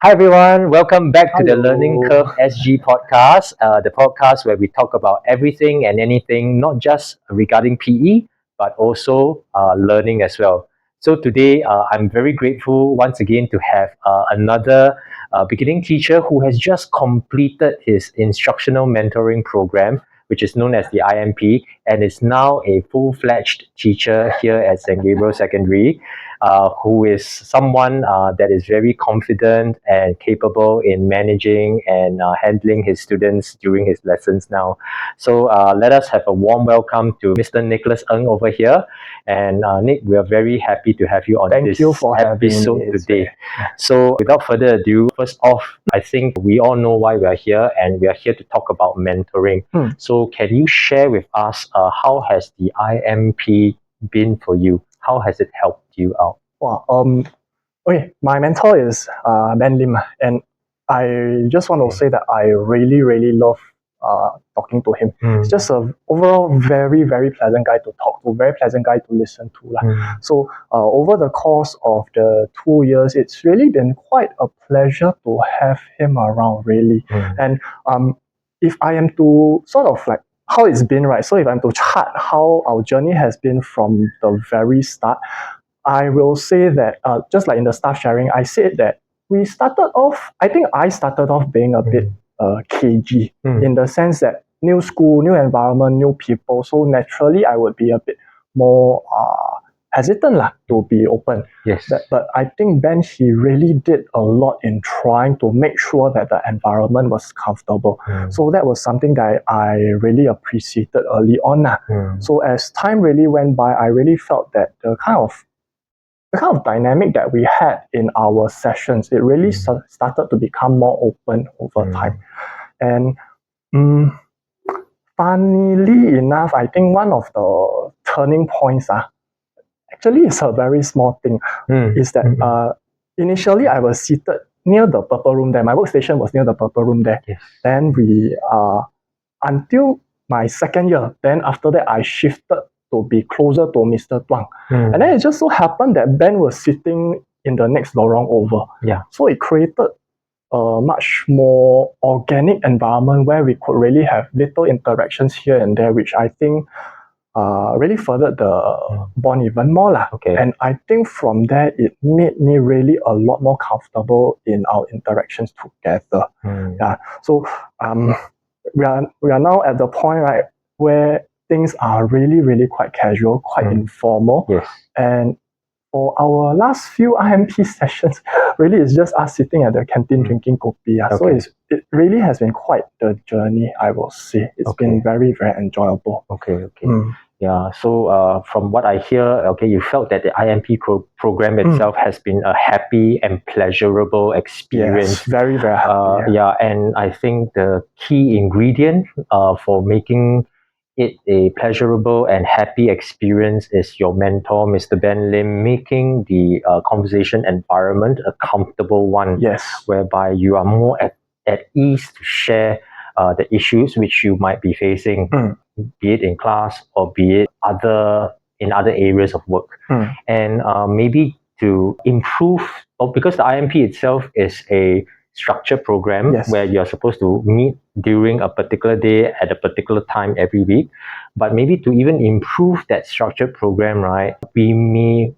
Hi everyone, welcome back to the Hello. Learning Curve SG podcast, the podcast where we talk about everything and anything, not just regarding PE, but also learning as well. So today, I'm very grateful once again to have another beginning teacher who has just completed his instructional mentoring program, which is known as the IMP, and is now a full-fledged teacher here at St. Gabriel Secondary. Who is someone that is very confident and capable in managing and handling his students during his lessons now. So let us have a warm welcome to Mr. Nicholas Ng over here. And Nick, we are very happy to have you on Thank you this for having episode me. today. So without further ado, first off, I think we all know why we are here, and we are here to talk about mentoring. So can you share with us how has the IMP been for you? How has it helped you out? Wow. Okay, my mentor is Ben Lim, and I just want to say that I really love talking to him. He's just a overall very pleasant guy to talk to, very pleasant guy to listen to. So over the course of the 2 years, it's really been quite a pleasure to have him around, really. And if I am to sort of like how it's been, right? So if I'm to chart how our journey has been from the very start, I will say that just like in the staff sharing, I said that I started off being a bit cagey in the sense that new school, new environment, new people. So naturally, I would be a bit more hesitant to be open. Yes. But I think Ben, he really did a lot in trying to make sure that the environment was comfortable. So that was something that I really appreciated early on. So as time really went by, I really felt that the kind of dynamic that we had in our sessions, it really started to become more open over time. And funnily enough, I think one of the turning points actually is a very small thing, is that initially I was seated near the purple room there. My workstation was near the purple room there. Yes. Then we, until my second year, then after that I shifted to be closer to Mr. Tuang. And then it just so happened that Ben was sitting in the next lorong over. Yeah. So it created a much more organic environment where we could really have little interactions here and there, which I think really furthered the bond even more. Okay. And I think from there, it made me really a lot more comfortable in our interactions together. Yeah. So we are now at the point, right, where things are really quite casual, quite informal. Yes. And for our last few IMP sessions, really it's just us sitting at the canteen drinking kopi. Okay. So it really has been quite the journey, I will say. It's been very enjoyable. Okay. Yeah, so from what I hear, you felt that the IMP program itself has been a happy and pleasurable experience. Yes, very happy. Yeah, and I think the key ingredient for making it a pleasurable and happy experience is your mentor, Mr. Ben Lim, making the conversation environment a comfortable one. Yes. Whereby you are more at ease to share the issues which you might be facing, be it in class or be it in other areas of work. And maybe to improve, because the IMP itself is a structured program where you're supposed to meet during a particular day at a particular time every week. But maybe to even improve that structured program, right, we may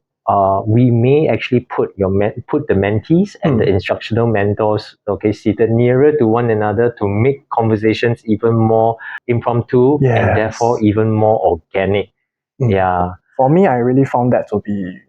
actually put the mentees and the instructional mentors seated nearer to one another to make conversations even more impromptu and therefore even more organic. Yeah. For me, I really found that to be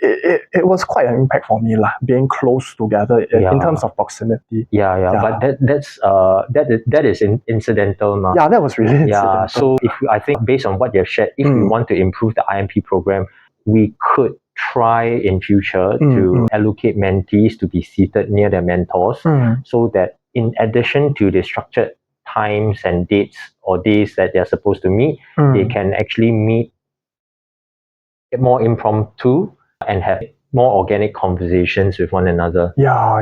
it was quite an impact for me, being close together in terms of proximity. But that is incidental now. Yeah, that was really incidental. So I think based on what you've shared, if we want to improve the IMP program, we could try in future to allocate mentees to be seated near their mentors, so that in addition to the structured times and dates or days that they're supposed to meet, they can actually meet more impromptu and have more organic conversations with one another. Yeah.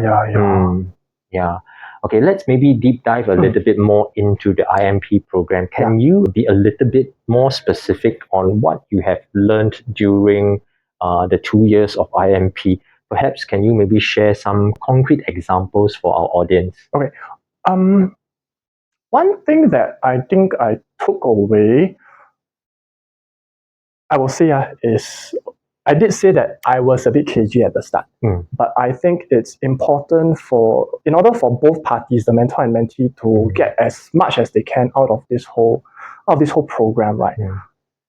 Okay, let's maybe deep dive a little bit more into the IMP program. Can you be a little bit more specific on what you have learned during the 2 years of IMP? perhaps can you maybe share some concrete examples for our audience? Okay. One thing that I think I took away, I will say, is I did say that I was a bit cagey at the start, but I think it's important in order for both parties, the mentor and mentee, to get as much as they can out of this whole program, right?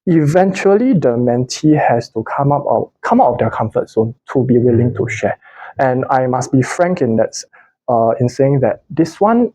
Eventually, the mentee has to come out of their comfort zone to be willing to share. And I must be frank in that, in saying that this one,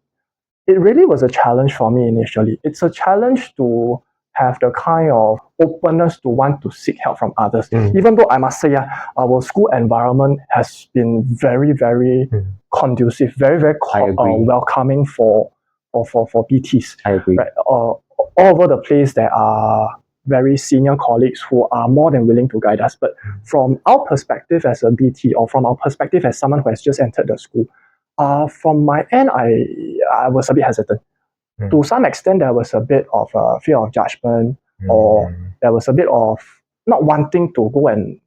it really was a challenge for me initially. It's a challenge to have the kind of openness to want to seek help from others. Even though I must say, our school environment has been very, very conducive, very, very welcoming for PTs. I agree. Right? All over the place, there are very senior colleagues who are more than willing to guide us. But from our perspective as a BT, or from our perspective as someone who has just entered the school, from my end, I was a bit hesitant. To some extent, there was a bit of fear of judgment, or there was a bit of not wanting to go and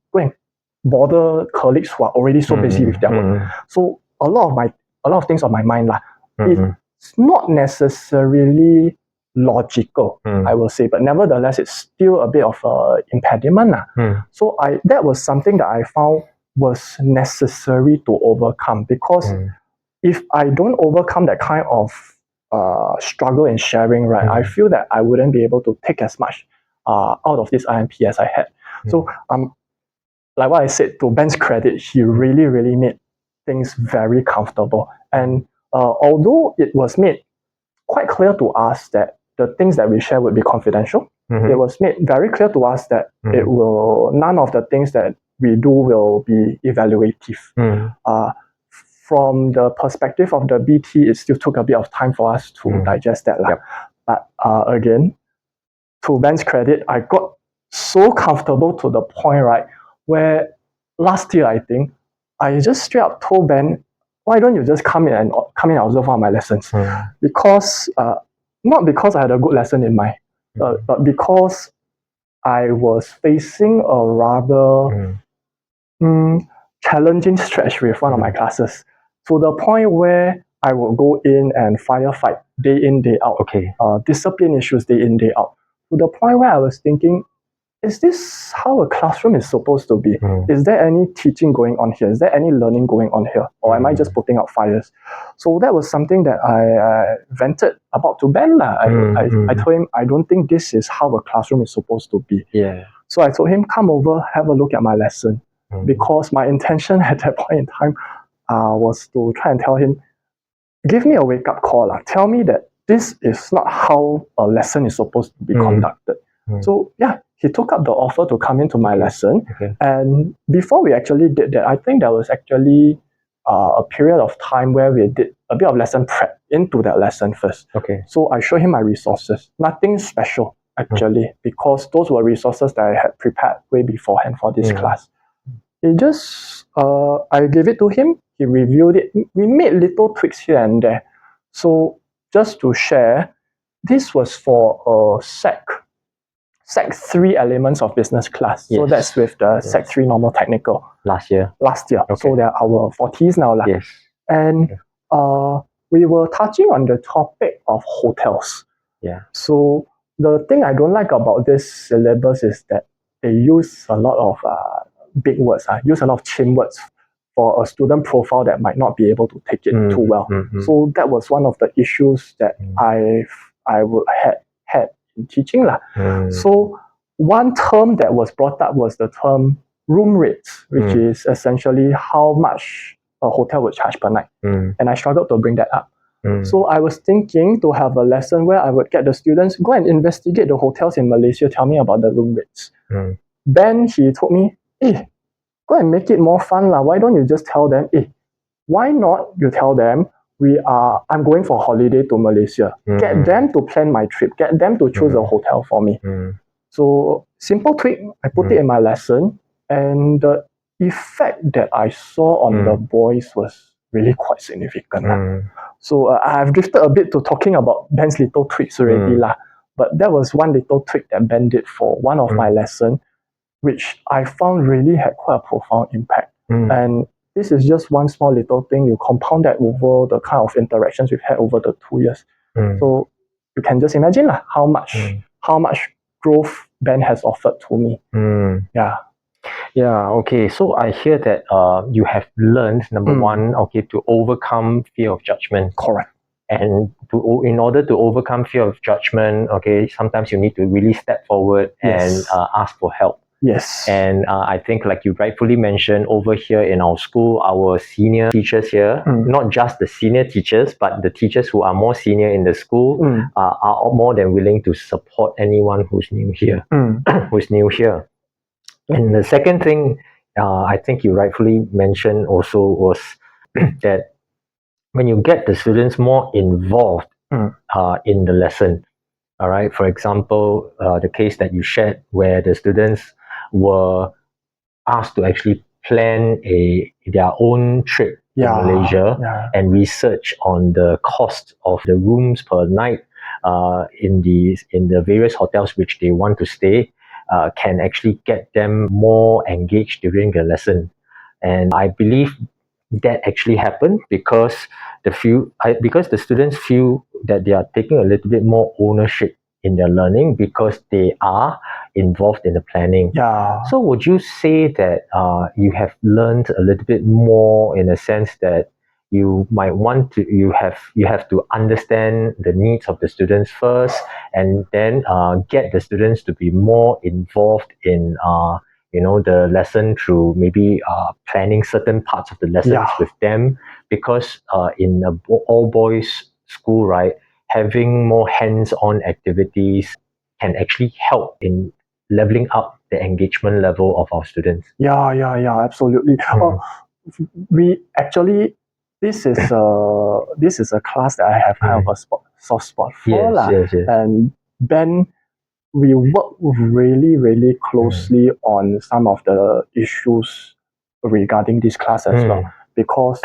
bother colleagues who are already so busy with their work. So a lot of things on my mind lah. It's not necessarily logical, I will say, but nevertheless, it's still a bit of an impediment lah. So that was something that I found was necessary to overcome, because if I don't overcome that kind of struggle in sharing, right, I feel that I wouldn't be able to take as much out of this IMP as I had. So like what I said, to Ben's credit, he really, really made things very comfortable. And although it was made quite clear to us that the things that we share would be confidential, it was made very clear to us that none of the things that we do will be evaluative. From the perspective of the BT, it still took a bit of time for us to digest that. Yep. But again, to Ben's credit, I got so comfortable to the point, right, where last year, I think, I just straight up told Ben, why don't you just come in and observe one of my lessons? Because, not because I had a good lesson in mind, but because I was facing a rather challenging stretch with one of my classes, to the point where I would go in and firefight day in, day out. Discipline issues day in, day out. To the point where I was thinking, is this how a classroom is supposed to be? Is there any teaching going on here? Is there any learning going on here? Or am I just putting out fires? So that was something that I vented about to Ben. I told him, I don't think this is how a classroom is supposed to be. So I told him, come over, have a look at my lesson. Because my intention at that point in time was to try and tell him, give me a wake-up call. Tell me that this is not how a lesson is supposed to be conducted. So yeah, he took up the offer to come into my lesson. And before we actually did that, I think there was actually a period of time where we did a bit of lesson prep into that lesson first. So I showed him my resources. Nothing special, actually, because those were resources that I had prepared way beforehand for this class. It just, I gave it to him, he reviewed it. We made little tweaks here and there. So just to share, this was for a Sec 3 elements of business class. So that's with the Sec 3 normal technical. Last year. So they're our 40s now. And we were touching on the topic of hotels. So the thing I don't like about this syllabus is that they use a lot of big words, use a lot of chain words for a student profile that might not be able to take it too well. So that was one of the issues that I would had in teaching. So one term that was brought up was the term room rates, which is essentially how much a hotel would charge per night. And I struggled to bring that up. So I was thinking to have a lesson where I would get the students go and investigate the hotels in Malaysia, tell me about the room rates. Then he told me, go and make it more fun. Why don't you just tell them, why not you tell them I'm going for holiday to Malaysia. Get them to plan my trip. Get them to choose a hotel for me. So simple tweak, I put it in my lesson, and the effect that I saw on the boys was really quite significant. So I've drifted a bit to talking about Ben's little tweaks already. But that was one little tweak that Ben did for one of my lessons, which I found really had quite a profound impact. And this is just one small little thing. You compound that over the kind of interactions we've had over the 2 years. So you can just imagine how much growth Ben has offered to me. Yeah. Yeah, okay. So I hear that you have learned, number one, okay, to overcome fear of judgment. Correct. And in order to overcome fear of judgment, okay, sometimes you need to really step forward and ask for help. Yes. And I think, like you rightfully mentioned, over here in our school, our senior teachers here, not just the senior teachers, but the teachers who are more senior in the school, are more than willing to support anyone who's new here. Who's new here. And the second thing, I think you rightfully mentioned also was that when you get the students more involved in the lesson, all right, for example, the case that you shared where the students were asked to actually plan their own trip to Malaysia and research on the cost of the rooms per night in the various hotels which they want to stay, can actually get them more engaged during the lesson. And I believe that actually happened because because the students feel that they are taking a little bit more ownership in their learning because they are involved in the planning. Yeah. So would you say that you have learned a little bit more in a sense that you might want to you have to understand the needs of the students first, and then get the students to be more involved in the lesson through maybe planning certain parts of the lessons with them, because in a all boys school, right, having more hands-on activities can actually help in leveling up the engagement level of our students. Yeah, absolutely. We actually, this is a class that I have kind of a soft spot for. Yes. And Ben, we work really, really closely on some of the issues regarding this class as well, because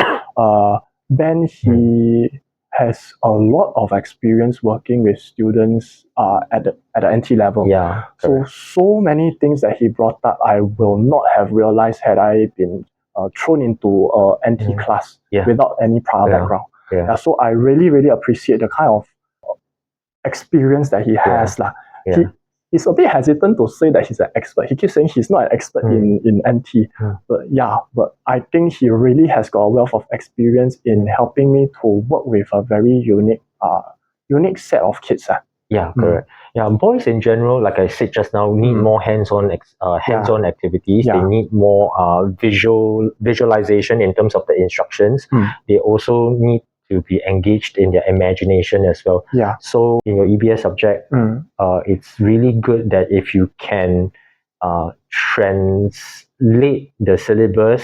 Ben, he has a lot of experience working with students at the NT level. Yeah. So many things that he brought up, I will not have realized had I been thrown into a NT class without any prior background. So I really, really appreciate the kind of experience that he has. He's a bit hesitant to say that he's an expert. He keeps saying he's not an expert in NT. But I think he really has got a wealth of experience in helping me to work with a very unique set of kids. Yeah, correct. Yeah, boys in general, like I said just now, need more hands-on activities. They need more visualization in terms of the instructions. They also need to be engaged in their imagination as well. So in your EBS subject, it's really good that if you can translate the syllabus,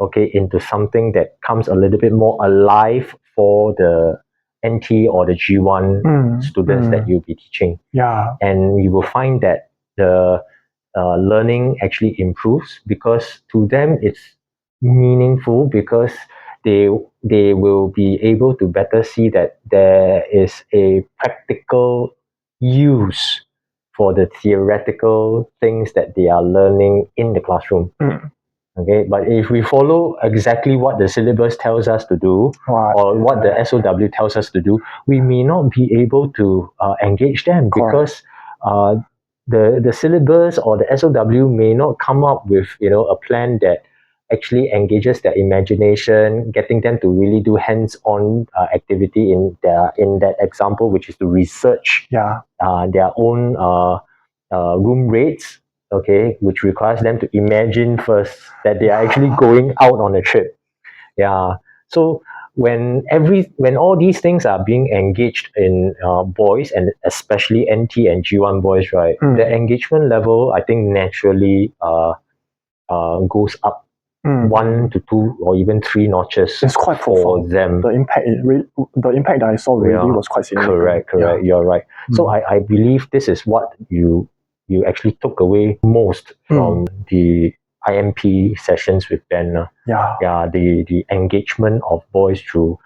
okay, into something that comes a little bit more alive for the NT or the G1 students that you'll be teaching. And you will find that the learning actually improves, because to them it's meaningful, because they will be able to better see that there is a practical use for the theoretical things that they are learning in the classroom. Okay, but if we follow exactly what the syllabus tells us to do, or what the SOW tells us to do, we may not be able to engage them, because the syllabus or the SOW may not come up with a plan that actually engages their imagination, getting them to really do hands-on activity in that example, which is to research their own room rates, okay, which requires them to imagine first that they are actually going out on a trip. So when all these things are being engaged in boys, and especially NT and G1 boys, right, the engagement level, I think, naturally goes up 1 to 2 or even 3 notches. It's quite for profound. them. The impact that I saw really was quite significant. Correct. You're right. So I believe this is what you actually took away most from the IMP sessions with Ben. The engagement of boys through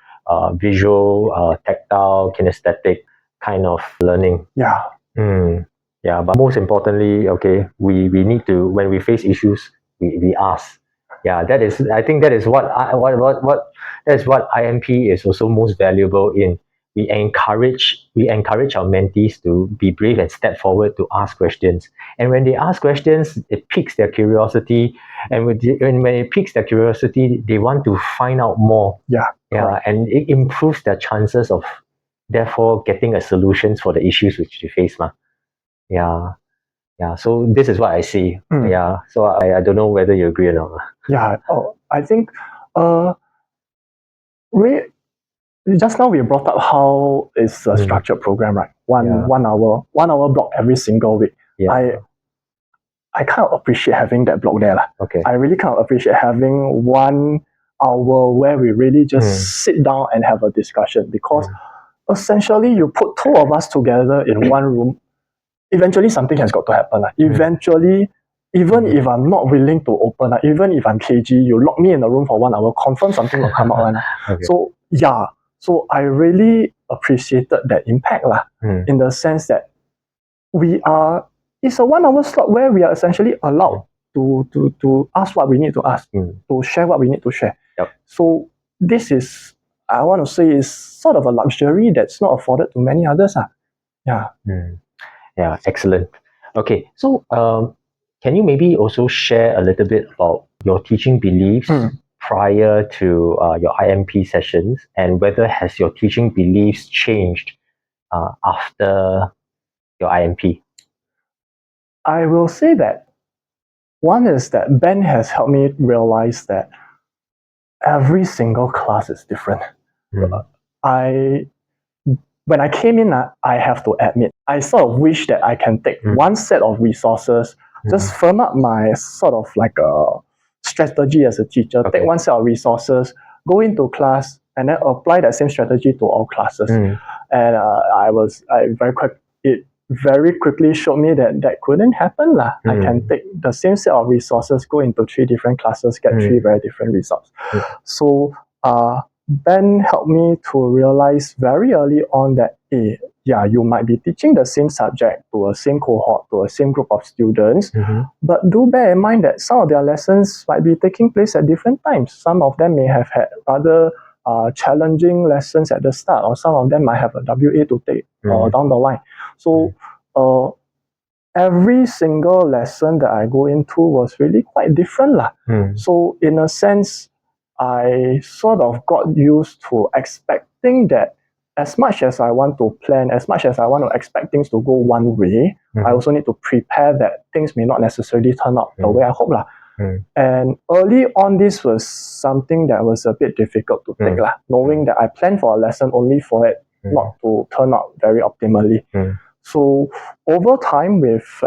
visual, tactile, kinesthetic kind of learning. But most importantly, okay, we need to, when we face issues, we ask. Yeah, that is. I think that is that is what IMP is also most valuable in. We encourage our mentees to be brave and step forward to ask questions. And when they ask questions, it piques their curiosity. And when it piques their curiosity, they want to find out more. Yeah. Yeah, Correct. and it improves their chances of therefore getting a solutions for the issues which they face. Yeah. Yeah. So this is what I see. Yeah. So I don't know whether you agree or not. Yeah. Oh, I think we just now we brought up how it's a structured program, right? Yeah. 1 hour block every single week. Yeah. I kind of appreciate having that block there. Okay. I really kind of appreciate having 1 hour where we really just sit down and have a discussion, because essentially you put two of us together in one room, eventually something has got to happen. Eventually, even if I'm not willing to open, even if I'm KG, you lock me in a room for 1 hour, confirm something will come out. Okay. So yeah, so I really appreciated that impact in the sense that it's a 1 hour slot where we are essentially allowed to ask what we need to ask, to share what we need to share. Yep. So this is, I want to say, is sort of a luxury that's not afforded to many others. Yeah. Yeah, excellent. Okay, so can you maybe also share a little bit about your teaching beliefs prior to your IMP sessions, and whether has your teaching beliefs changed after your IMP? I will say that one is that Ben has helped me realize that every single class is different. When I came in, I have to admit, I sort of wish that I can take one set of resources, just firm up my sort of like a strategy as a teacher, take one set of resources, go into class, and then apply that same strategy to all classes. And it very quickly showed me that couldn't happen. I can take the same set of resources, go into 3 different classes, get 3 very different results. So Ben helped me to realize very early on that, you might be teaching the same subject to a same cohort, to a same group of students, but do bear in mind that some of their lessons might be taking place at different times. Some of them may have had rather challenging lessons at the start, or some of them might have a WA to take down the line. So every single lesson that I go into was really quite different. So in a sense, I sort of got used to expecting that as much as I want to plan, as much as I want to expect things to go one way, I also need to prepare that things may not necessarily turn out the way I hope. And early on, this was something that was a bit difficult to take, knowing that I planned for a lesson only for it not to turn out very optimally. So over time, with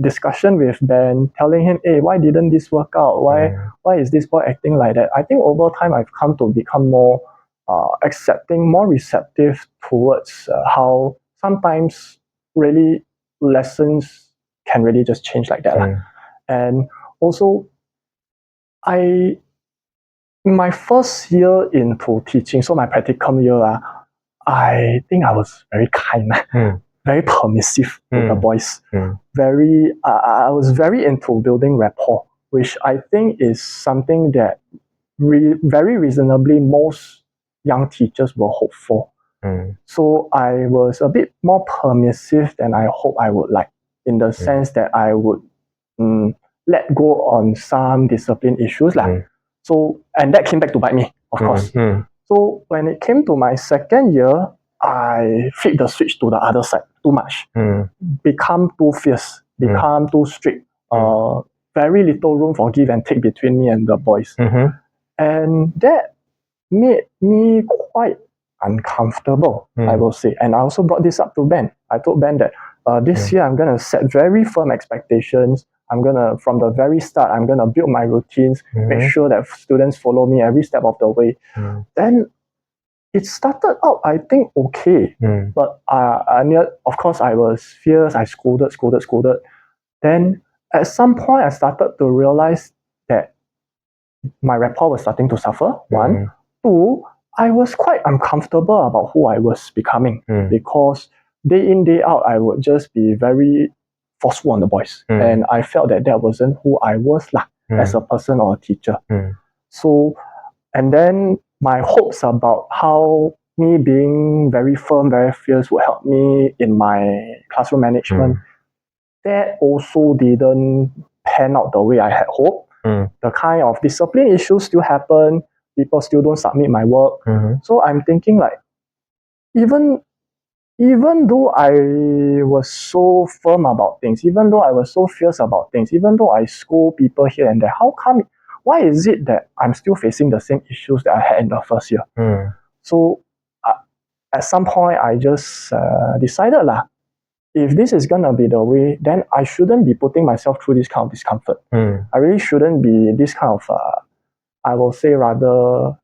discussion with Ben, telling him, hey, why didn't this work out? Why is this boy acting like that? I think over time, I've come to become more accepting, more receptive towards how sometimes really lessons can really just change like that. And also, my first year into teaching, so my practicum year, I think I was very kind. Very permissive with the boys. I was very into building rapport, which I think is something that very reasonably most young teachers will hope for. So I was a bit more permissive than I hope I would like, in the sense that I would let go on some discipline issues. So, and that came back to bite me, of course. So when it came to my second year, I flipped the switch to the other side too much. Become too fierce, become too strict. Very little room for give and take between me and the boys. And that made me quite uncomfortable, I will say. And I also brought this up to Ben. I told Ben that this year I'm going to set very firm expectations. I'm going to, from the very start, I'm going to build my routines, make sure that students follow me every step of the way. Then it started out, I think, okay. But of course, I was fierce. I scolded. Then at some point, I started to realize that my rapport was starting to suffer. One. Two, I was quite uncomfortable about who I was becoming, because day in, day out, I would just be very forceful on the boys. And I felt that wasn't who I was. as a person or a teacher. So, and then my hopes about how me being very firm, very fierce would help me in my classroom management, that also didn't pan out the way I had hoped. The kind of discipline issues still happen. People still don't submit my work. So I'm thinking like, even though I was so firm about things, even though I was so fierce about things, even though I scold people here and there, why is it that I'm still facing the same issues that I had in the first year? So at some point, I just decided if this is going to be the way, then I shouldn't be putting myself through this kind of discomfort. I really shouldn't be this kind of, I will say rather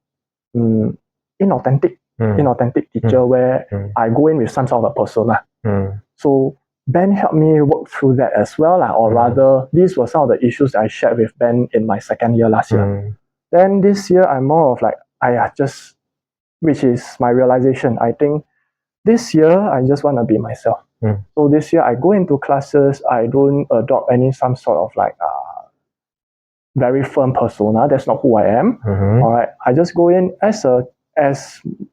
inauthentic teacher where I go in with some sort of a persona. So Ben helped me work through that as well, or rather, these were some of the issues I shared with Ben in my second year last year. Then this year, I'm more of like, which is my realization. I think this year, I just want to be myself. So this year, I go into classes, I don't adopt some sort of like very firm persona. That's not who I am. All right, I just go in as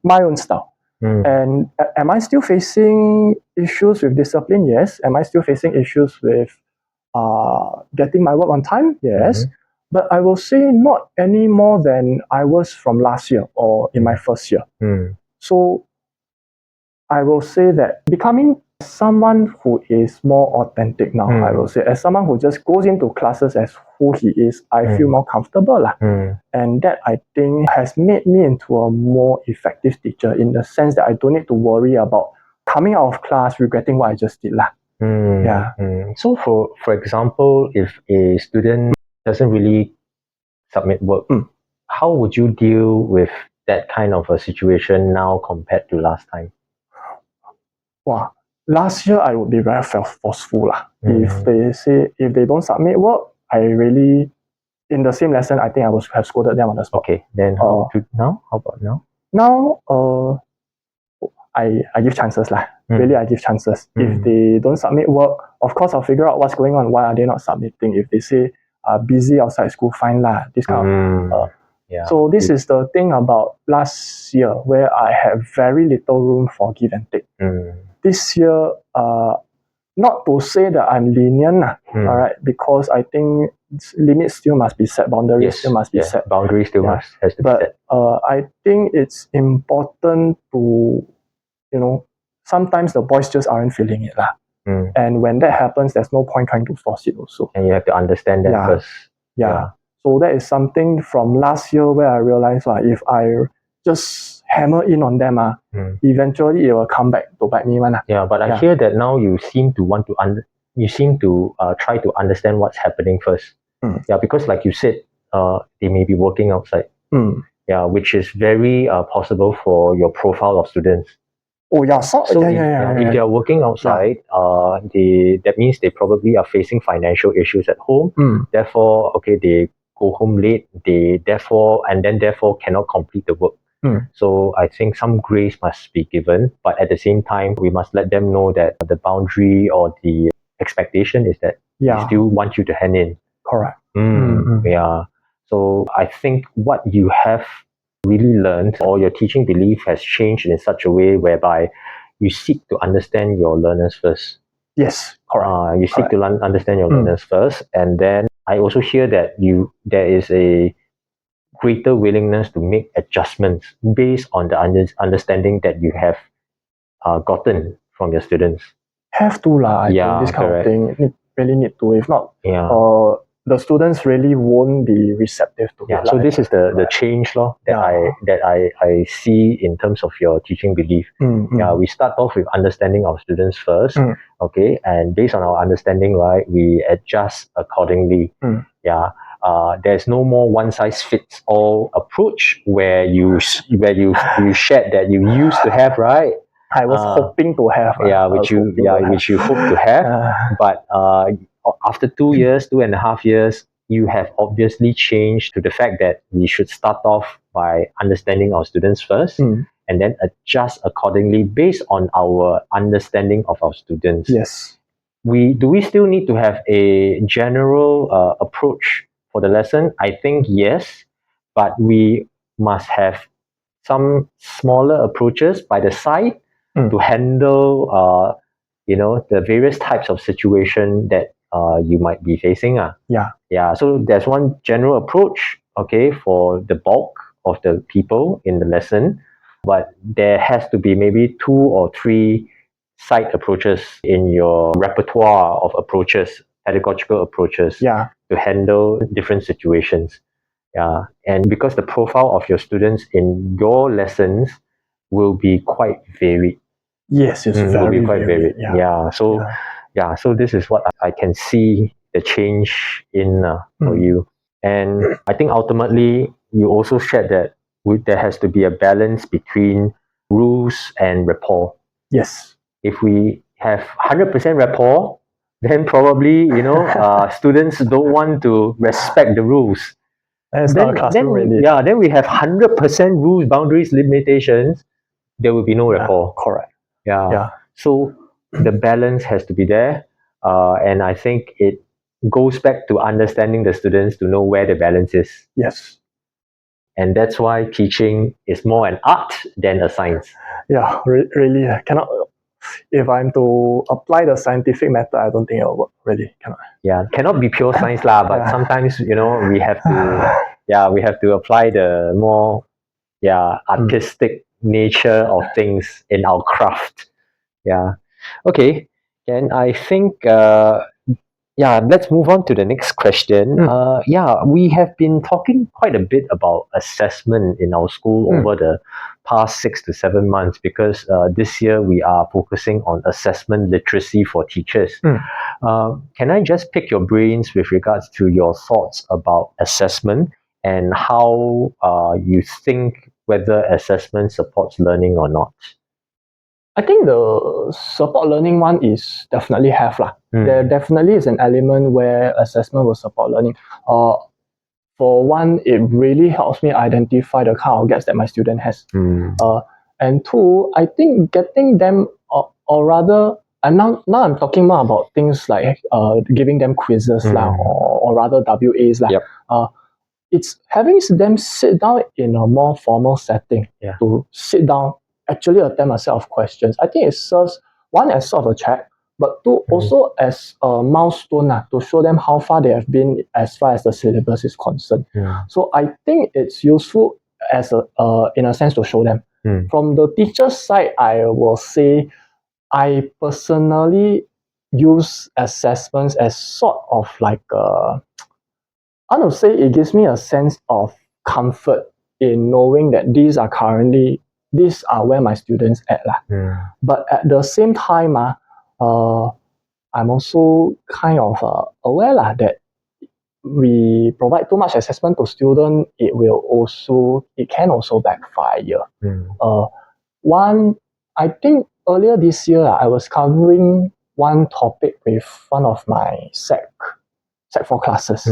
my own style. And am I still facing issues with discipline? Yes. Am I still facing issues with getting my work on time? Yes. But I will say not any more than I was from last year or in my first year. So I will say that becoming someone who is more authentic now, I will say, as someone who just goes into classes as who he is, I feel more comfortable. And that, I think, has made me into a more effective teacher in the sense that I don't need to worry about coming out of class regretting what I just did. So for example, if a student doesn't really submit work, how would you deal with that kind of a situation now compared to last time? Wow. Last year, I would be very forceful. If they don't submit work, I really, in the same lesson, I think I would have scolded them on the spot. Okay, then how about now? Now, I give chances. Really, I give chances. If they don't submit work, of course, I'll figure out what's going on. Why are they not submitting? If they say busy outside school, fine this kind of. So this is the thing about last year where I have very little room for give and take. This year, not to say that I'm lenient, all right, because I think limits still must be set, boundaries still must be set. Boundaries still has to be set. I think it's important to, sometimes the boys just aren't feeling it. And when that happens, there's no point trying to force it also. And you have to understand that first. So that is something from last year where I realized if I just hammer in on them, eventually it will come back to bite me. But I hear that now you seem to try to understand what's happening first. Because like you said, they may be working outside. Which is very possible for your profile of students. If they are working outside, that means they probably are facing financial issues at home. Therefore, they go home late. They therefore cannot complete the work. So I think some grace must be given, but at the same time, we must let them know that the boundary or the expectation is that they still want you to hand in. Correct. So I think what you have really learned, or your teaching belief has changed in such a way whereby you seek to understand your learners first. Yes, correct. You seek to understand your learners first, and then I also hear that there is a greater willingness to make adjustments based on the understanding that you have gotten from your students. Have to I think this kind of thing really need to. If not, the students really won't be receptive to it. So this is the change that I see in terms of your teaching belief. We start off with understanding our students first, and based on our understanding, we adjust accordingly. There's no more one size fits all approach where you shared that you used to have, right? I was hoping to have. Which you hope to have, but after 2.5 years, you have obviously changed to the fact that we should start off by understanding our students first, and then adjust accordingly based on our understanding of our students. Yes. Do we still need to have a general approach for the lesson? I think yes, but we must have some smaller approaches by the side to handle the various types of situation that you might be facing. Yeah. So there's one general approach, okay, for the bulk of the people in the lesson, but there has to be maybe 2 or 3 side approaches in your repertoire of approaches, pedagogical approaches Yeah. to handle different situations. Yeah. And because the profile of your students in your lessons will be quite varied. Yes, it's Will very, be quite very, varied. Yeah. So so this is what I can see the change in for you. And I think ultimately you also shared that there has to be a balance between rules and rapport. Yes. If we have 100% rapport, then probably students don't want to respect the rules. And it's not a classroom really. Then we have 100% rules, boundaries, limitations. There will be no rapport. Correct. Yeah. So the balance has to be there, and I think it goes back to understanding the students to know where the balance is. Yes. And that's why teaching is more an art than a science. Yeah, really, I cannot. If I'm to apply the scientific method, I don't think it'll work. Really, cannot. Yeah, cannot be pure science lah. But sometimes we have to apply the more artistic nature of things in our craft. Yeah. Okay. And I think let's move on to the next question. We have been talking quite a bit about assessment in our school over the past 6 to 7 months because this year we are focusing on assessment literacy for teachers. Can I just pick your brains with regards to your thoughts about assessment and how you think whether assessment supports learning or not? I think the support learning one is definitely have lah. There definitely is an element where assessment will support learning. For one, it really helps me identify the kind of gaps that my student has. And two, I think getting them, or rather, and now I'm talking more about things like giving them quizzes lah, or rather WAs lah. It's having them sit down in a more formal setting to sit down, actually attempt a set of questions. I think it serves one as sort of a check, but two also as a milestone to show them how far they have been as far as the syllabus is concerned. So I think it's useful as in a sense to show them. From the teacher's side, I will say I personally use assessments as sort of like I want to say it gives me a sense of comfort in knowing that these are where my students at lah. But at the same time, I'm also kind of aware lah that we provide too much assessment to students, it can also backfire. One, I think earlier this year, I was covering one topic with one of my Sec 4 classes,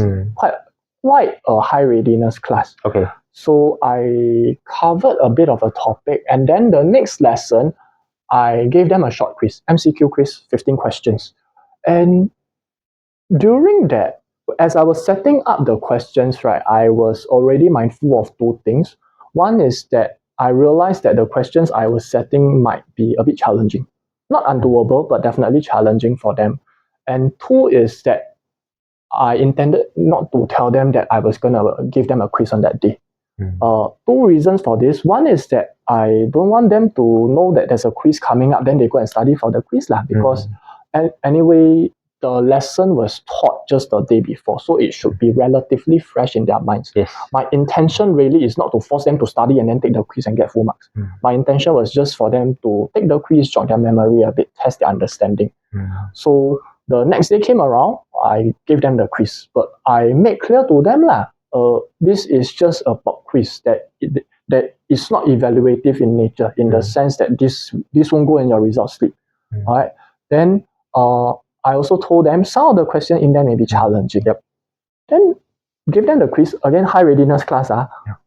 quite a high readiness class. Okay. So I covered a bit of a topic, and then the next lesson, I gave them a short quiz, MCQ quiz, 15 questions. And during that, as I was setting up the questions, right, I was already mindful of two things. One is that I realized that the questions I was setting might be a bit challenging. Not undoable, but definitely challenging for them. And two is that I intended not to tell them that I was going to give them a quiz on that day. Two reasons for this. One is that I don't want them to know that there's a quiz coming up, then they go and study for the quiz lah. Because anyway, the lesson was taught just the day before, so it should be relatively fresh in their minds. Yes. My intention really is not to force them to study and then take the quiz and get full marks. My intention was just for them to take the quiz, jog their memory a bit, test their understanding. So the next day came around, I gave them the quiz, but I made clear to them this is just a pop quiz that is not evaluative in nature, in the sense that this won't go in your results slip. All right. Then I also told them some of the questions in there may be challenging. Then give them the quiz, again, high readiness class.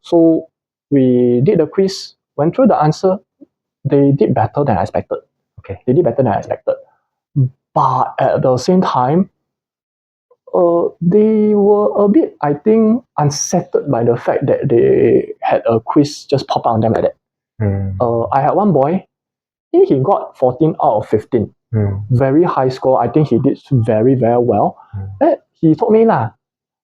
So we did the quiz, went through the answer, they did better than I expected. Okay. They did better than I expected. But at the same time, They were a bit, I think, unsettled by the fact that they had a quiz just pop out on them like that. I had one boy, he got 14 out of 15. Very high score. I think he did very, very well. He told me lah,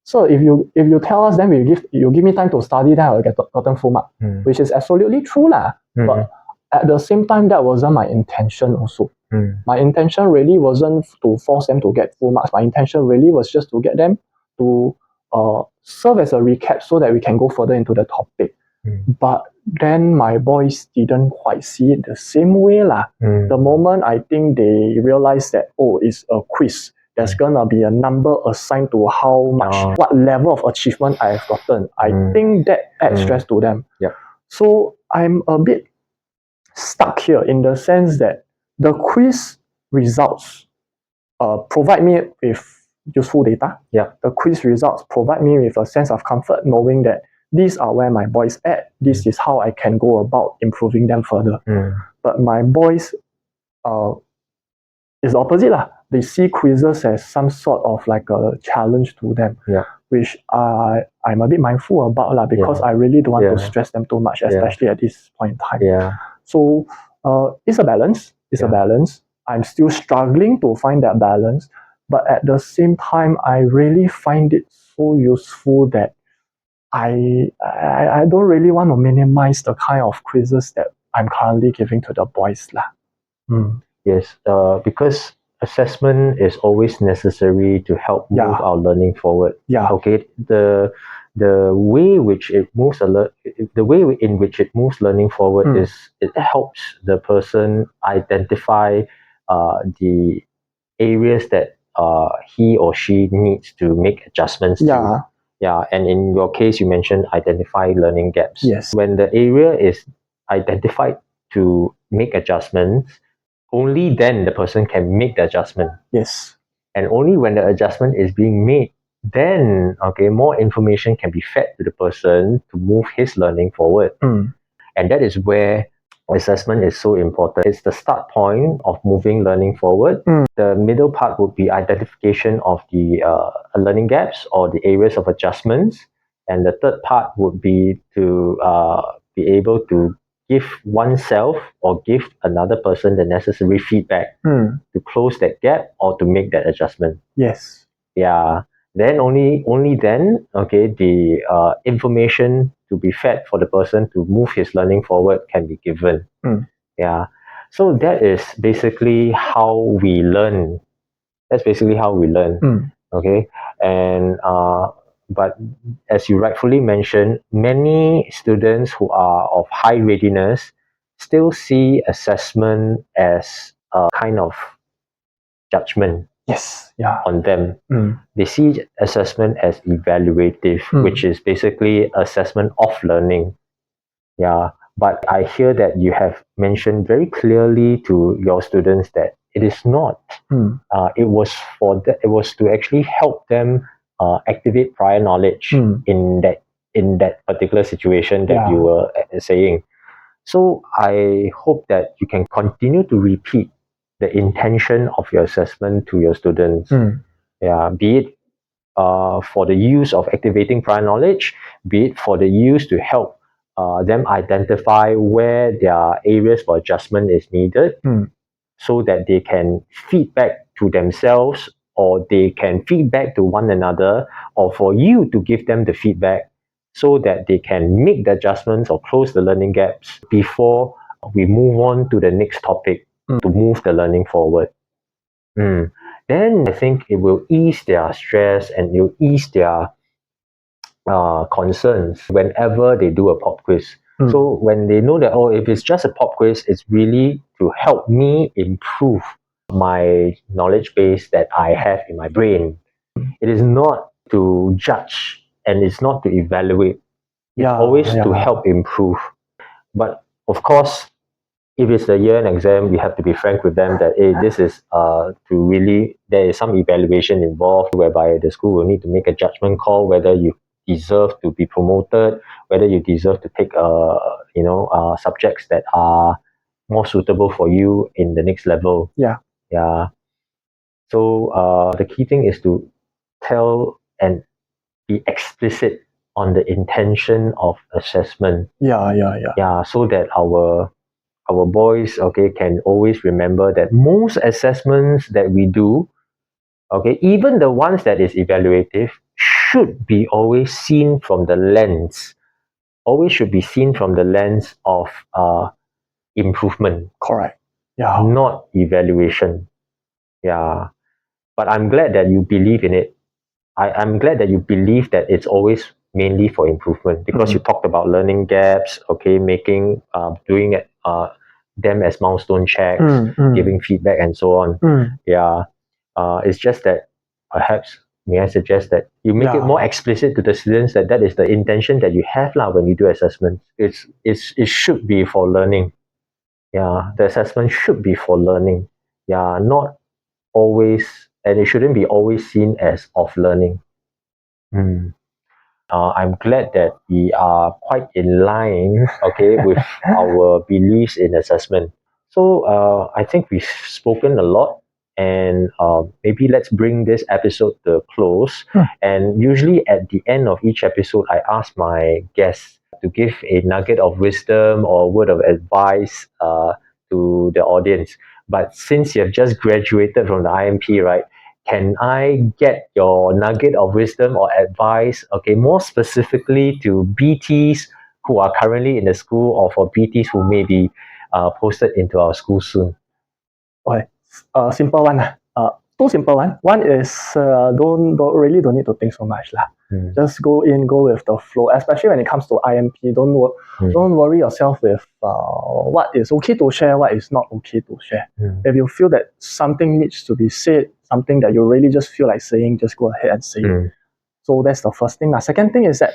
so if you tell us, then you give me time to study, then I'll get gotten full mark, which is absolutely true lah. But at the same time, that wasn't my intention also. My intention really wasn't to force them to get full marks. My intention really was just to get them to serve as a recap so that we can go further into the topic. But then my boys didn't quite see it the same way lah. The moment I think they realized that, oh, it's a quiz, there's gonna be a number assigned to how much, what level of achievement I have gotten. I think that adds stress to them. So I'm a bit stuck here in the sense that the quiz results provide me with useful data. The quiz results provide me with a sense of comfort knowing that these are where my boys at. This is how I can go about improving them further. But my boys is the opposite lah. They see quizzes as some sort of like a challenge to them, which I'm a bit mindful about lah, because I really don't want to stress them too much, especially at this point in time. So it's a balance. It's a balance. I'm still struggling to find that balance, but at the same time, I really find it so useful that I don't really want to minimize the kind of quizzes that I'm currently giving to the boys lah. Yes, because assessment is always necessary to help move our learning forward. Okay, the way which it moves the way in which it moves learning forward is it helps the person identify the areas that he or she needs to make adjustments to. And in your case, you mentioned identify learning gaps. When the area is identified to make adjustments, only then the person can make the adjustment. And only when the adjustment is being made, then more information can be fed to the person to move his learning forward. And that is where assessment is so important. It's the start point of moving learning forward. The middle part would be identification of the learning gaps or the areas of adjustments. And the third part would be to be able to give oneself or give another person the necessary feedback to close that gap or to make that adjustment. Then only then, the information to be fed for the person to move his learning forward can be given. So that is basically how we learn. Okay, and but as you rightfully mentioned, many students who are of high readiness still see assessment as a kind of judgment on them. They see assessment as evaluative, which is basically assessment of learning. But I hear that you have mentioned very clearly to your students that it is not. It was to actually help them activate prior knowledge in that particular situation that you were saying. So I hope that you can continue to repeat the intention of your assessment to your students. Be it for the use of activating prior knowledge, be it for the use to help them identify where their areas for adjustment is needed, so that they can feedback to themselves or they can feedback to one another, or for you to give them the feedback so that they can make the adjustments or close the learning gaps before we move on to the next topic to move the learning forward. Then I think it will ease their stress and it will ease their concerns whenever they do a pop quiz. So when they know that, if it's just a pop quiz, it's really to help me improve my knowledge base that I have in my brain. It is not to judge and it's not to evaluate. It's always to help improve. But of course, if it's a year-end exam, we have to be frank with them that this is there is some evaluation involved whereby the school will need to make a judgment call whether you deserve to be promoted, whether you deserve to take subjects that are more suitable for you in the next level. So the key thing is to tell and be explicit on the intention of assessment. Yeah, so that our boys, okay, can always remember that most assessments that we do, okay, even the ones that is evaluative, should be always seen from the lens, always should be seen from the lens of improvement, Correct. Yeah. not evaluation. Yeah, but I'm glad that you believe in it. I'm glad that you believe that it's always mainly for improvement, because you talked about learning gaps, okay, making, doing it, them as milestone checks, giving feedback, and so on. Yeah, it's just that perhaps may I suggest that you make it more explicit to the students that that is the intention that you have lah when you do assessment. It should be for learning. Yeah, the assessment should be for learning. Yeah, not always, and it shouldn't be always seen as of learning. Mm. I'm glad that we are quite in line, okay, with our beliefs in assessment. So I think we've spoken a lot, and maybe let's bring this episode to a close. And usually at the end of each episode, I ask my guests to give a nugget of wisdom or a word of advice to the audience. But since you have just graduated from the IMP, right? Can I get your nugget of wisdom or advice, okay, more specifically to BTs who are currently in the school, or for BTs who may be posted into our school soon? Okay, simple one. Two simple one. One is don't need to think so much lah. Just go with the flow. Especially when it comes to IMP, don't worry yourself with what is okay to share, what is not okay to share. If you feel that something needs to be said, something that you really just feel like saying, just go ahead and say it. So that's the first thing. Second thing is that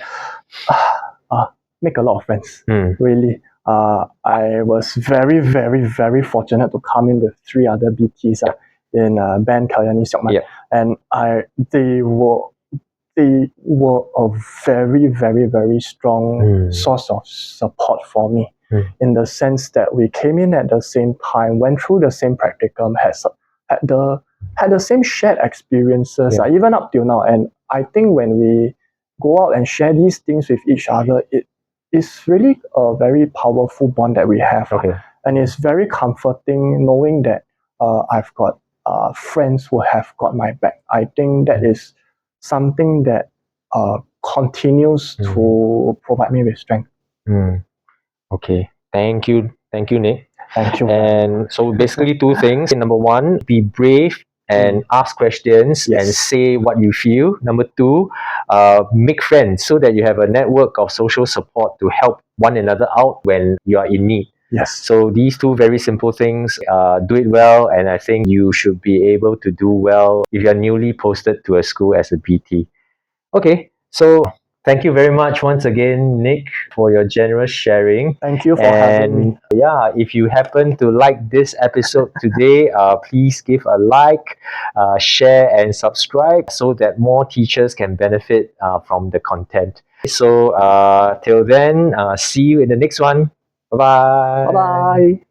make a lot of friends. Really. I was very, very, very fortunate to come in with 3 other BTs in Ben, Kalyani, Siokman. And they were a very, very, very strong source of support for me, in the sense that we came in at the same time, went through the same practicum, had the same shared experiences, even up till now. And I think when we go out and share these things with each other, it is really a very powerful bond that we have. And it's very comforting knowing that I've got friends who have got my back. I think that is something that continues to provide me with strength. Okay, thank you, Nick. Thank you. And so basically 2 things. Number 1, be brave and ask questions and say what you feel. Number 2, make friends so that you have a network of social support to help one another out when you are in need. Yes. So these 2 very simple things, do it well, and I think you should be able to do well if you're newly posted to a school as a BT. Okay, so thank you very much once again, Nick, for your generous sharing. Thank you for having me. Yeah, if you happen to like this episode today, please give a like, share, and subscribe so that more teachers can benefit from the content. So till then, see you in the next one. Bye-bye. Bye-bye.